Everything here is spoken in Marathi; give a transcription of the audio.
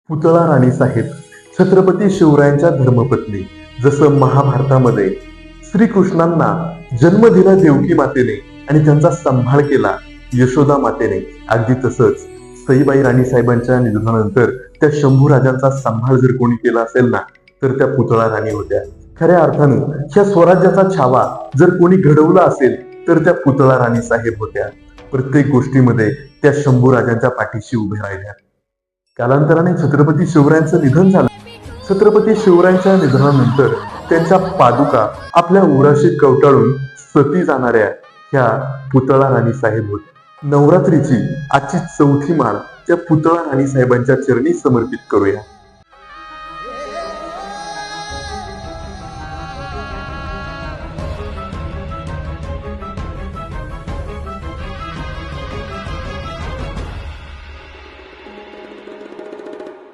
पुतळा राणी साहेब छत्रपती शिवरायांच्या धर्मपत्नी. जसं महाभारतामध्ये श्रीकृष्णांना जन्म दिला देवकी मातेने आणि त्यांचा सांभाळ केला यशोदा मातेने, अगदी तसंच सईबाई राणी साहेबांच्या निधनानंतर त्या शंभू राजांचा सांभाळ जर कोणी केला असेल ना, तर त्या पुतळा राणी होत्या. खऱ्या अर्थानं ह्या स्वराज्याचा छावा जर कोणी घडवला असेल तर त्या पुतळा राणी साहेब होत्या. प्रत्येक गोष्टीमध्ये त्या शंभू राजांच्या पाठीशी उभे राहिल्या. कालांतराने छत्रपती शिवरायांचं निधन झालं. छत्रपती शिवरायांच्या निधनानंतर त्यांच्या पादुका आपल्या उराशी कवटाळून सती जाणाऱ्या ह्या पुतळा राणी साहेब होत्या. नवरात्रीची आजची चौथी माळ त्या पुतळा राणी साहेबांच्या चरणी समर्पित करूया.